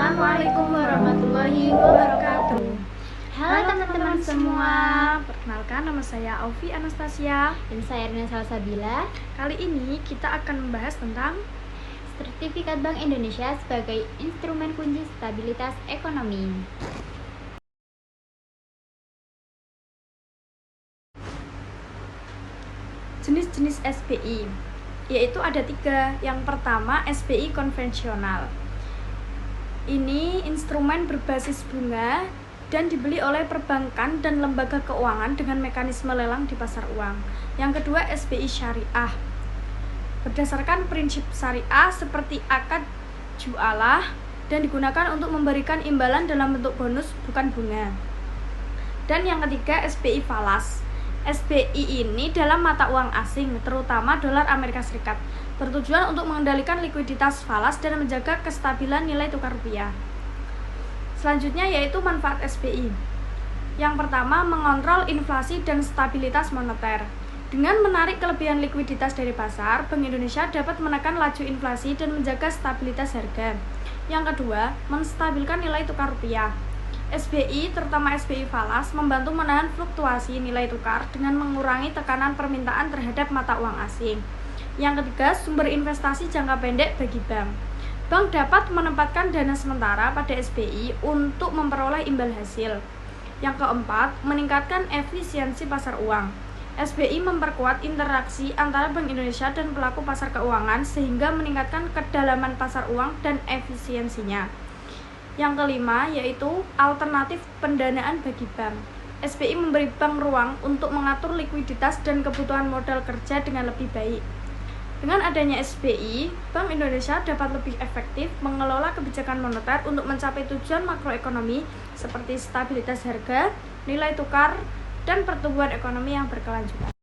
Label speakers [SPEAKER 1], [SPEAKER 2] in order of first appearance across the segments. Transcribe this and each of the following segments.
[SPEAKER 1] Assalamualaikum warahmatullahi wabarakatuh. Halo teman-teman semua,
[SPEAKER 2] Perkenalkan, nama saya Aufi Anastasia.
[SPEAKER 1] dan saya Rina Salsabila.
[SPEAKER 2] Kali ini kita akan membahas tentang
[SPEAKER 1] Sertifikat Bank Indonesia sebagai instrumen kunci stabilitas ekonomi.
[SPEAKER 2] jenis-jenis SBI, yaitu ada 3. Yang pertama, SBI konvensional. Ini instrumen berbasis bunga dan dibeli oleh perbankan dan lembaga keuangan dengan mekanisme lelang di pasar uang. Yang kedua, SBI syariah. Berdasarkan prinsip syariah seperti akad jualah dan digunakan untuk memberikan imbalan dalam bentuk bonus bukan bunga. Dan yang ketiga, SBI falas. SBI ini dalam mata uang asing, terutama dolar Amerika Serikat, bertujuan untuk mengendalikan likuiditas falas dan menjaga kestabilan nilai tukar rupiah. Selanjutnya yaitu manfaat SBI. Yang pertama, mengontrol inflasi dan stabilitas moneter. Dengan menarik kelebihan likuiditas dari pasar, Bank Indonesia dapat menekan laju inflasi dan menjaga stabilitas harga. Yang kedua, menstabilkan nilai tukar rupiah. SBI, terutama SBI falas, membantu menahan fluktuasi nilai tukar dengan mengurangi tekanan permintaan terhadap mata uang asing. Yang ketiga, sumber investasi jangka pendek bagi bank. Bank dapat menempatkan dana sementara pada SBI untuk memperoleh imbal hasil. Yang keempat, meningkatkan efisiensi pasar uang. SBI memperkuat interaksi antara Bank Indonesia dan pelaku pasar keuangan sehingga meningkatkan kedalaman pasar uang dan efisiensinya. Yang kelima, yaitu alternatif pendanaan bagi bank. SBI memberi bank ruang untuk mengatur likuiditas dan kebutuhan modal kerja dengan lebih baik. Dengan adanya SBI, Bank Indonesia dapat lebih efektif mengelola kebijakan moneter untuk mencapai tujuan makroekonomi seperti stabilitas harga, nilai tukar, dan pertumbuhan ekonomi yang berkelanjutan.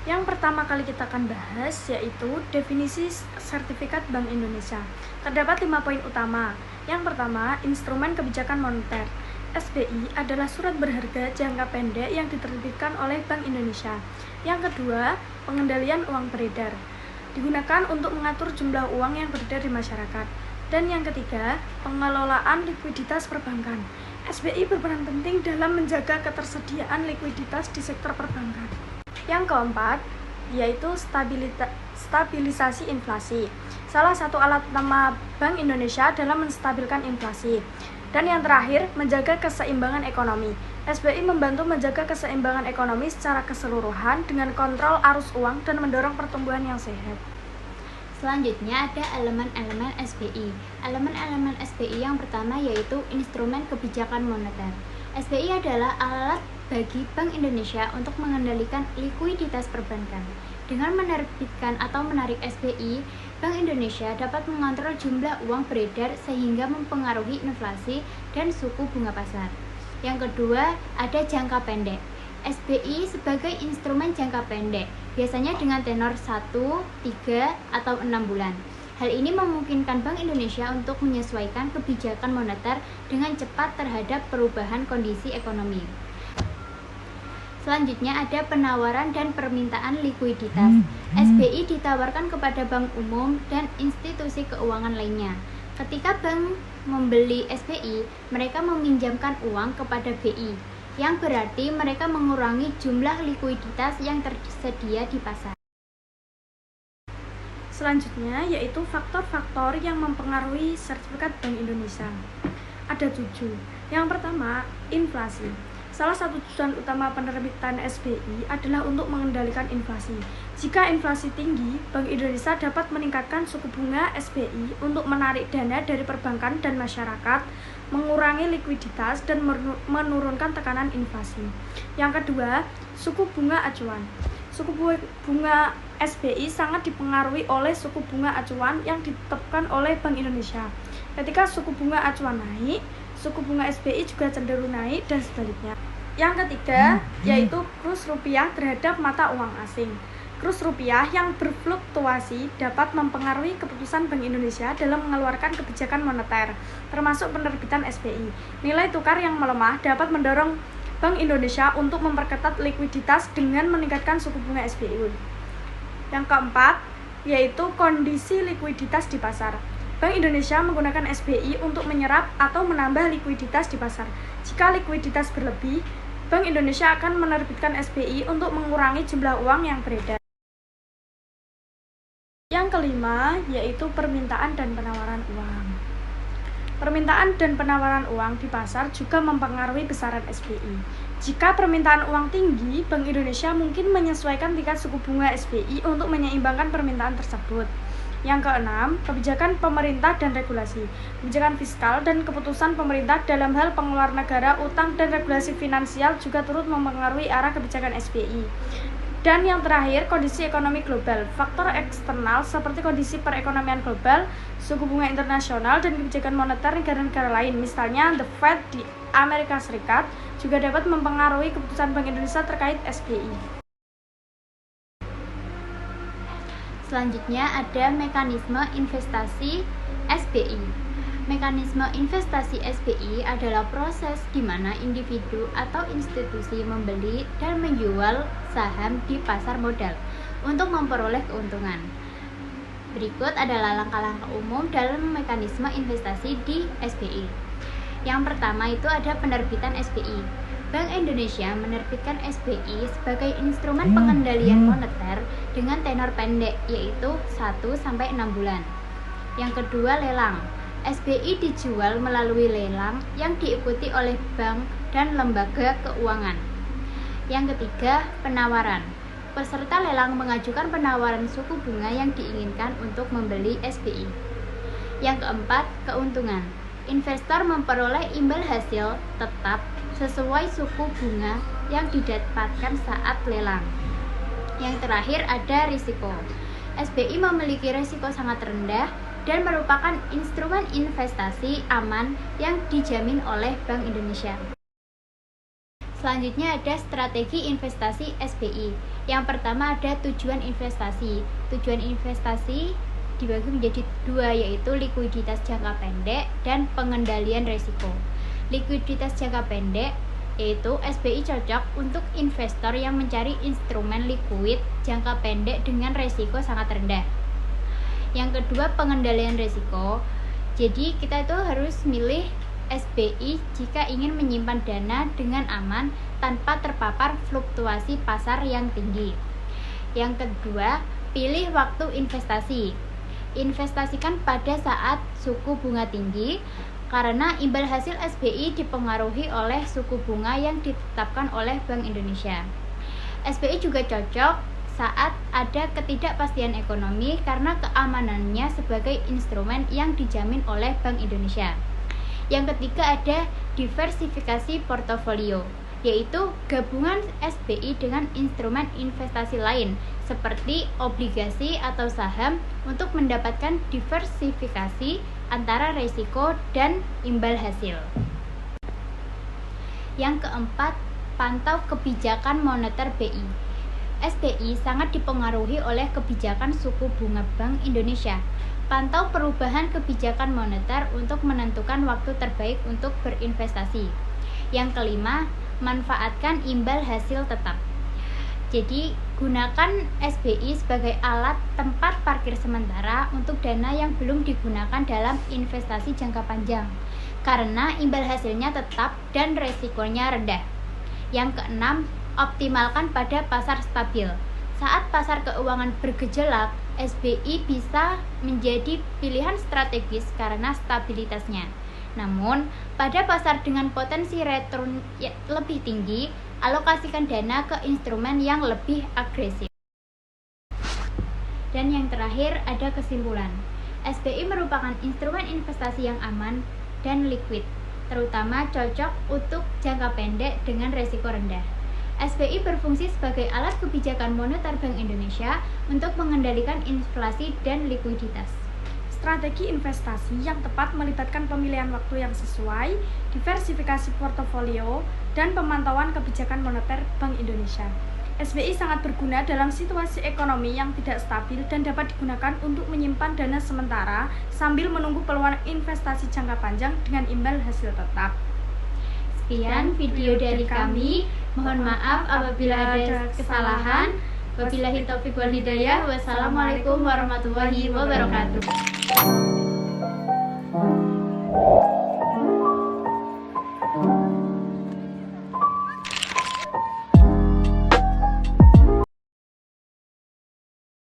[SPEAKER 2] Yang pertama kali kita akan bahas yaitu definisi sertifikat Bank Indonesia. Terdapat 5 poin utama. Yang pertama, instrumen kebijakan moneter. SBI adalah surat berharga jangka pendek yang diterbitkan oleh Bank Indonesia. Yang kedua, pengendalian uang beredar. Digunakan untuk mengatur jumlah uang yang beredar di masyarakat. Dan yang ketiga, pengelolaan likuiditas perbankan. SBI berperan penting dalam menjaga ketersediaan likuiditas di sektor perbankan. Yang keempat, yaitu stabilisasi inflasi. Salah satu alat utama Bank Indonesia dalam menstabilkan inflasi. Dan yang terakhir, menjaga keseimbangan ekonomi. SBI membantu menjaga keseimbangan ekonomi secara keseluruhan dengan kontrol arus uang dan mendorong pertumbuhan yang sehat.
[SPEAKER 1] Selanjutnya ada elemen-elemen SBI. Elemen-elemen SBI yang pertama yaitu instrumen kebijakan moneter. SBI adalah alat bagi Bank Indonesia untuk mengendalikan likuiditas perbankan. Dengan menerbitkan atau menarik SBI, Bank Indonesia dapat mengontrol jumlah uang beredar sehingga mempengaruhi inflasi dan suku bunga pasar. Yang kedua, ada jangka pendek. SBI sebagai instrumen jangka pendek, biasanya dengan tenor 1, 3, atau 6 bulan. Hal ini memungkinkan Bank Indonesia untuk menyesuaikan kebijakan moneter dengan cepat terhadap perubahan kondisi ekonomi. Selanjutnya ada penawaran dan permintaan likuiditas. SBI ditawarkan kepada bank umum dan institusi keuangan lainnya. Ketika bank membeli SBI, mereka meminjamkan uang kepada BI, yang berarti mereka mengurangi jumlah likuiditas yang tersedia di pasar.
[SPEAKER 2] Selanjutnya yaitu faktor-faktor yang mempengaruhi sertifikat Bank Indonesia. Ada 7. Yang pertama, inflasi. Salah satu tujuan utama penerbitan SBI adalah untuk mengendalikan inflasi. Jika inflasi tinggi, Bank Indonesia dapat meningkatkan suku bunga SBI untuk menarik dana dari perbankan dan masyarakat, mengurangi likuiditas, dan menurunkan tekanan inflasi. Yang kedua, suku bunga acuan. Suku bunga SBI sangat dipengaruhi oleh suku bunga acuan yang ditetapkan oleh Bank Indonesia. Ketika suku bunga acuan naik, suku bunga SBI juga cenderung naik dan sebaliknya. Yang ketiga, yaitu kurs rupiah terhadap mata uang asing. Kurs rupiah yang berfluktuasi dapat mempengaruhi keputusan Bank Indonesia dalam mengeluarkan kebijakan moneter, termasuk penerbitan SBI. Nilai tukar yang melemah dapat mendorong Bank Indonesia untuk memperketat likuiditas dengan meningkatkan suku bunga SBI. Yang keempat, yaitu kondisi likuiditas di pasar. Bank Indonesia menggunakan SBI untuk menyerap atau menambah likuiditas di pasar. Jika likuiditas berlebih, Bank Indonesia akan menerbitkan SBI untuk mengurangi jumlah uang yang beredar. Yang kelima, yaitu permintaan dan penawaran uang. Permintaan dan penawaran uang di pasar juga mempengaruhi besaran SBI. Jika permintaan uang tinggi, Bank Indonesia mungkin menyesuaikan tingkat suku bunga SBI untuk menyeimbangkan permintaan tersebut. Yang keenam, kebijakan pemerintah dan regulasi. Kebijakan fiskal dan keputusan pemerintah dalam hal pengeluaran negara, utang, dan regulasi finansial juga turut mempengaruhi arah kebijakan SBI. Dan yang terakhir, kondisi ekonomi global. Faktor eksternal seperti kondisi perekonomian global, suku bunga internasional, dan kebijakan moneter negara-negara lain, misalnya The Fed di Amerika Serikat, juga dapat mempengaruhi keputusan Bank Indonesia terkait SBI.
[SPEAKER 1] Selanjutnya ada mekanisme investasi SBI. Mekanisme investasi SBI adalah proses di mana individu atau institusi membeli dan menjual saham di pasar modal untuk memperoleh keuntungan. Berikut adalah langkah-langkah umum dalam mekanisme investasi di SBI. Yang pertama itu ada penerbitan SBI. Bank Indonesia menerbitkan SBI sebagai instrumen pengendalian moneter dengan tenor pendek, yaitu 1-6 bulan. Yang kedua, lelang. SBI dijual melalui lelang yang diikuti oleh bank dan lembaga keuangan. Yang ketiga, penawaran. Peserta lelang mengajukan penawaran suku bunga yang diinginkan untuk membeli SBI. Yang keempat, keuntungan. Investor memperoleh imbal hasil tetap sesuai suku bunga yang didapatkan saat lelang. Yang terakhir ada risiko. SBI memiliki risiko sangat rendah dan merupakan instrumen investasi aman yang dijamin oleh Bank Indonesia. Selanjutnya ada strategi investasi SBI. Yang pertama ada tujuan investasi. Tujuan investasi dibagi menjadi dua, yaitu likuiditas jangka pendek dan pengendalian risiko. Likuiditas jangka pendek yaitu SBI cocok untuk investor yang mencari instrumen likuid jangka pendek dengan risiko sangat rendah. Yang kedua, pengendalian risiko. Jadi kita itu harus milih SBI jika ingin menyimpan dana dengan aman tanpa terpapar fluktuasi pasar yang tinggi. Yang kedua, pilih waktu investasi. Investasikan pada saat suku bunga tinggi, karena imbal hasil SBI dipengaruhi oleh suku bunga yang ditetapkan oleh Bank Indonesia. SBI juga cocok saat ada ketidakpastian ekonomi karena keamanannya sebagai instrumen yang dijamin oleh Bank Indonesia. Yang ketiga ada diversifikasi portofolio, yaitu gabungan SBI dengan instrumen investasi lain seperti obligasi atau saham untuk mendapatkan diversifikasi antara risiko dan imbal hasil. Yang keempat, pantau kebijakan moneter BI. SBI sangat dipengaruhi oleh kebijakan suku bunga Bank Indonesia. Pantau perubahan kebijakan moneter untuk menentukan waktu terbaik untuk berinvestasi. Yang kelima, manfaatkan imbal hasil tetap. Jadi, gunakan SBI sebagai alat tempat parkir sementara untuk dana yang belum digunakan dalam investasi jangka panjang, karena imbal hasilnya tetap dan resikonya rendah. Yang keenam, optimalkan pada pasar stabil. Saat pasar keuangan bergejolak, SBI bisa menjadi pilihan strategis karena stabilitasnya. Namun, pada pasar dengan potensi return lebih tinggi, alokasikan dana ke instrumen yang lebih agresif. Dan yang terakhir ada kesimpulan. SBI merupakan instrumen investasi yang aman dan liquid, terutama cocok untuk jangka pendek dengan risiko rendah. SBI berfungsi sebagai alat kebijakan moneter Bank Indonesia untuk mengendalikan inflasi dan likuiditas.
[SPEAKER 2] Strategi investasi yang tepat melibatkan pemilihan waktu yang sesuai, diversifikasi portofolio, dan pemantauan kebijakan moneter Bank Indonesia. SBI sangat berguna dalam situasi ekonomi yang tidak stabil dan dapat digunakan untuk menyimpan dana sementara sambil menunggu peluang investasi jangka panjang dengan imbal hasil tetap.
[SPEAKER 1] Sekian video dari kami. Mohon maaf apabila ada kesalahan. Wabillahi taufiq wal hidayah. Wassalamualaikum warahmatullahi wabarakatuh.